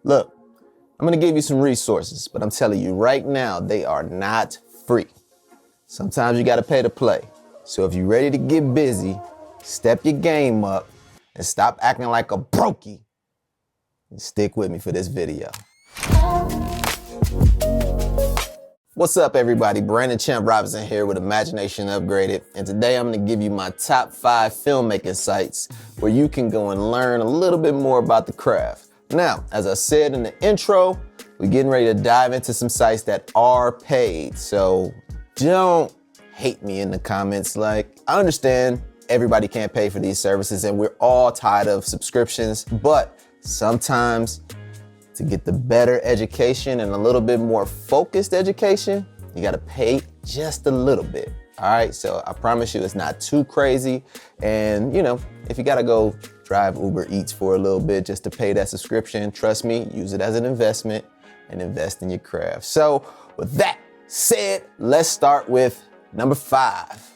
Look, I'm gonna give you some resources, but I'm telling you right now, they are not free. Sometimes you gotta pay to play. So if you're ready to get busy, step your game up and stop acting like a brokey. And stick with me for this video. What's up, everybody? Brandon Champ Robinson here with Imagination Upgraded, and today I'm going to give you my top 5 filmmaking sites where you can go and learn a little bit more about the craft. Now, as I said in the intro, we're getting ready to dive into some sites that are paid, so don't hate me in the comments. Like, I understand everybody can't pay for these services, and we're all tired of subscriptions, but sometimes to get the better education and a little bit more focused education, you gotta pay just a little bit. All right, so I promise you it's not too crazy. And you know, if you gotta go drive Uber Eats for a little bit just to pay that subscription, trust me, use it as an investment and invest in your craft. So with that said, let's start with number 5.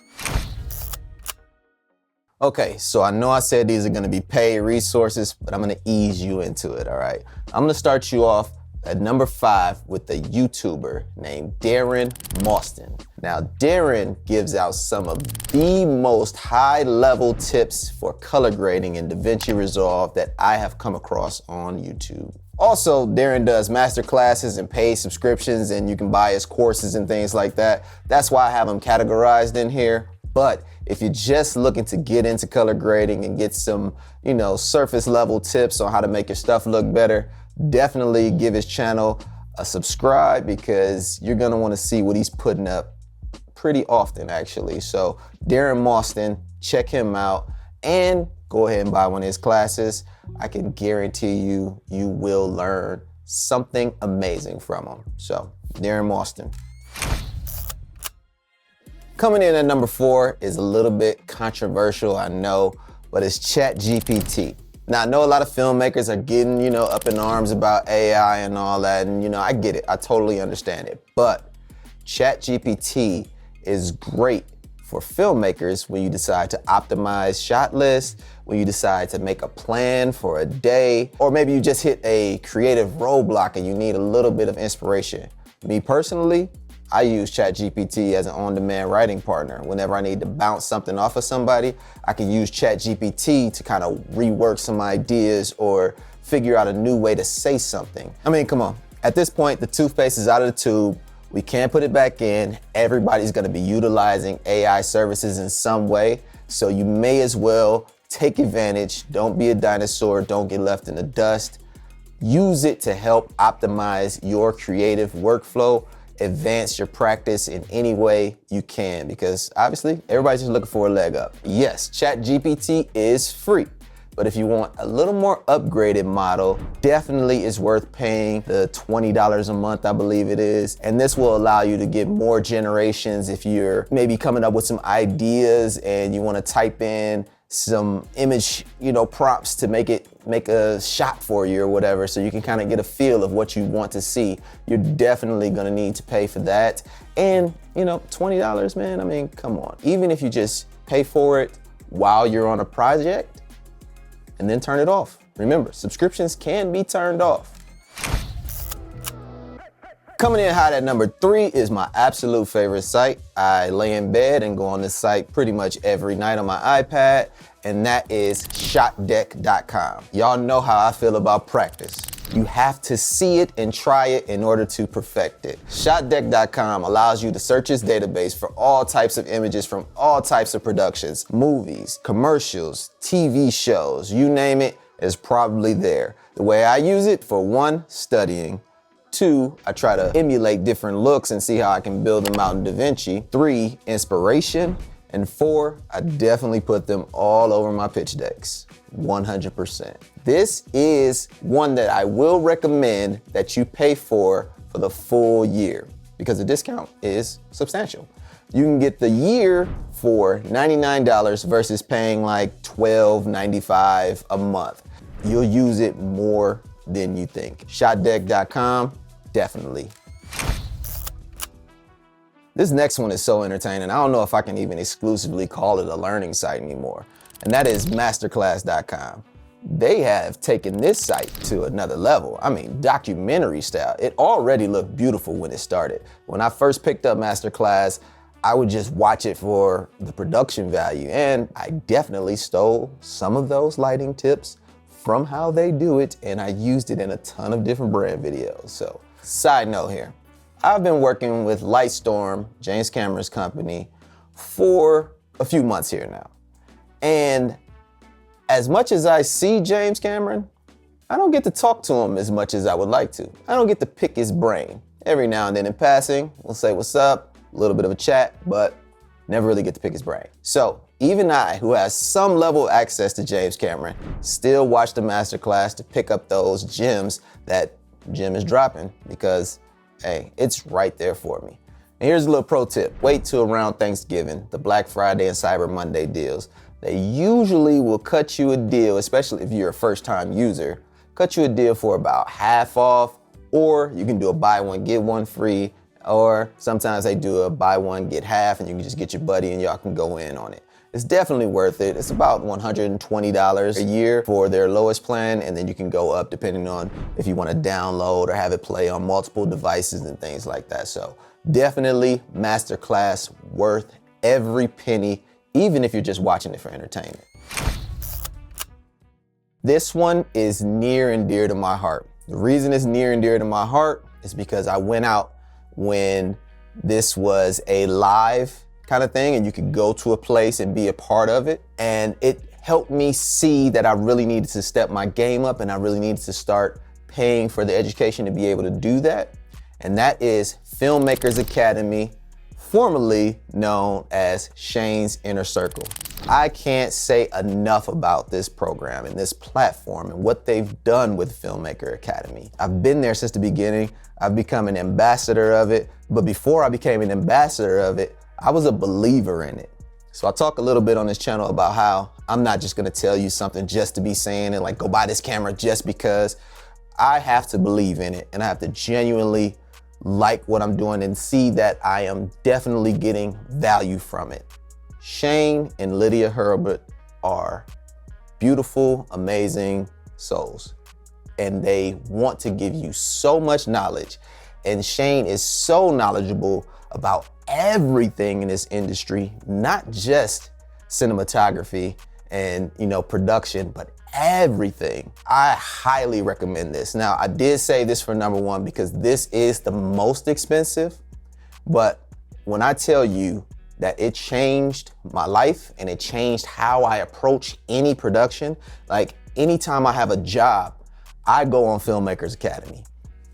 Okay, so I know I said these are gonna be paid resources, but I'm gonna ease you into it, all right? I'm gonna start you off at number 5 with a YouTuber named Darren Mostyn. Now, Darren gives out some of the most high-level tips for color grading in DaVinci Resolve that I have come across on YouTube. Also, Darren does master classes and paid subscriptions, and you can buy his courses and things like that. That's why I have them categorized in here. But if you're just looking to get into color grading and get some, surface level tips on how to make your stuff look better, definitely give his channel a subscribe because you're gonna wanna see what he's putting up pretty often, actually. So Darren Mostyn, check him out and go ahead and buy one of his classes. I can guarantee you, you will learn something amazing from him. So Darren Mostyn. Coming in at number 4 is a little bit controversial, I know, but it's ChatGPT. Now, I know a lot of filmmakers are getting, up in arms about AI and all that, and, I get it. I totally understand it. But ChatGPT is great for filmmakers when you decide to optimize shot lists, when you decide to make a plan for a day, or maybe you just hit a creative roadblock and you need a little bit of inspiration. Me personally, I use ChatGPT as an on-demand writing partner. Whenever I need to bounce something off of somebody, I can use ChatGPT to kind of rework some ideas or figure out a new way to say something. I mean, come on. At this point, the toothpaste is out of the tube. We can't put it back in. Everybody's gonna be utilizing AI services in some way. So you may as well take advantage. Don't be a dinosaur. Don't get left in the dust. Use it to help optimize your creative workflow. Advance your practice in any way you can, because obviously everybody's just looking for a leg up. Yes, ChatGPT is free, but if you want a little more upgraded model, definitely is worth paying the $20 a month, I believe it is. And this will allow you to get more generations if you're maybe coming up with some ideas and you want to type in some image, prompts to make a shot for you or whatever, so you can kind of get a feel of what you want to see. You're definitely gonna need to pay for that. And $20, man, I mean, come on. Even if you just pay for it while you're on a project and then turn it off. Remember, subscriptions can be turned off. Coming in hot at number 3 is my absolute favorite site. I lay in bed and go on this site pretty much every night on my iPad, and that is Shotdeck.com. Y'all know how I feel about practice. You have to see it and try it in order to perfect it. Shotdeck.com allows you to search its database for all types of images from all types of productions, movies, commercials, TV shows, you name it, is probably there. The way I use it, for 1, studying. 2, I try to emulate different looks and see how I can build them out in DaVinci. 3, inspiration. And 4, I definitely put them all over my pitch decks, 100%. This is one that I will recommend that you pay for the full year because the discount is substantial. You can get the year for $99 versus paying like $12.95 a month. You'll use it more than you think. Shotdeck.com, definitely. This next one is so entertaining. I don't know if I can even exclusively call it a learning site anymore. And that is Masterclass.com. they have taken this site to another level. I mean, documentary style. It already looked beautiful when it started. When I first picked up Masterclass, I would just watch it for the production value, and I definitely stole some of those lighting tips from how they do it, and I used it in a ton of different brand videos. So, side note here, I've been working with Lightstorm, James Cameron's company, for a few months here now. And as much as I see James Cameron, I don't get to talk to him as much as I would like to. I don't get to pick his brain. Every now and then in passing, we'll say what's up, a little bit of a chat, but never really get to pick his brain. So even I, who has some level of access to James Cameron, still watch the Masterclass to pick up those gems that Jim is dropping because, hey, it's right there for me. And here's a little pro tip. Wait till around Thanksgiving, the Black Friday and Cyber Monday deals. They usually will cut you a deal, especially if you're a first-time user, cut you a deal for about half off, or you can do a buy one, get one free, or sometimes they do a buy one, get half, and you can just get your buddy and y'all can go in on it. It's definitely worth it. It's about $120 a year for their lowest plan, and then you can go up depending on if you want to download or have it play on multiple devices and things like that. So definitely Masterclass, worth every penny, even if you're just watching it for entertainment. This one is near and dear to my heart. The reason it's near and dear to my heart is because I went out when this was a live kind of thing and you could go to a place and be a part of it. And it helped me see that I really needed to step my game up and I really needed to start paying for the education to be able to do that. And that is Filmmakers Academy, formerly known as Shane's Inner Circle. I can't say enough about this program and this platform and what they've done with Filmmaker Academy. I've been there since the beginning. I've become an ambassador of it. But before I became an ambassador of it, I was a believer in it. So I talk a little bit on this channel about how I'm not just gonna tell you something just to be saying it, like go buy this camera just because. I have to believe in it and I have to genuinely like what I'm doing and see that I am definitely getting value from it. Shane and Lydia Herbert are beautiful, amazing souls. And they want to give you so much knowledge. And Shane is so knowledgeable about everything in this industry, not just cinematography and, production, but everything. I highly recommend this. Now, I did say this for number one because this is the most expensive, but when I tell you that it changed my life and it changed how I approach any production, like anytime I have a job, I go on Filmmakers Academy.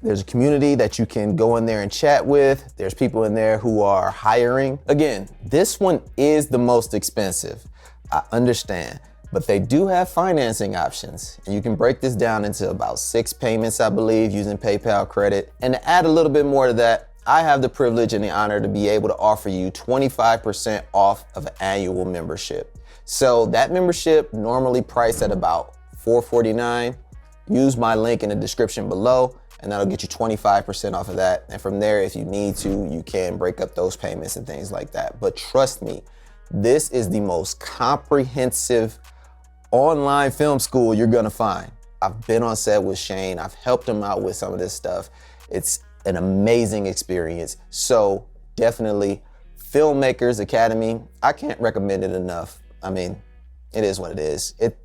There's a community that you can go in there and chat with. There's people in there who are hiring. Again, this one is the most expensive. I understand, but they do have financing options. And you can break this down into about 6 payments, I believe, using PayPal credit. And to add a little bit more to that, I have the privilege and the honor to be able to offer you 25% off of an annual membership. So that membership normally priced at about $449. Use my link in the description below and that'll get you 25% off of that. And from there, if you need to, you can break up those payments and things like that. But trust me, this is the most comprehensive online film school you're gonna find. I've been on set with Shane. I've helped him out with some of this stuff. It's an amazing experience. So definitely Filmmakers Academy. I can't recommend it enough. I mean, it is what it is. It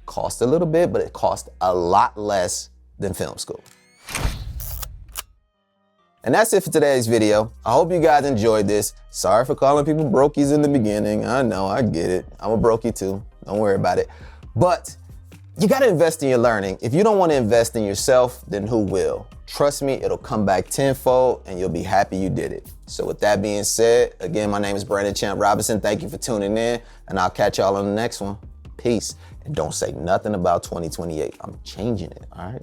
costs a little bit, but it costs a lot less than film school. And that's it for today's video. I hope you guys enjoyed this. Sorry for calling people brokies in the beginning. I know, I get it. I'm a brokey too. Don't worry about it. But you gotta invest in your learning. If you don't wanna invest in yourself, then who will? Trust me, it'll come back tenfold and you'll be happy you did it. So with that being said, again, my name is Brandon Champ Robinson. Thank you for tuning in and I'll catch y'all on the next one. Peace. And don't say nothing about 2028. I'm changing it, all right?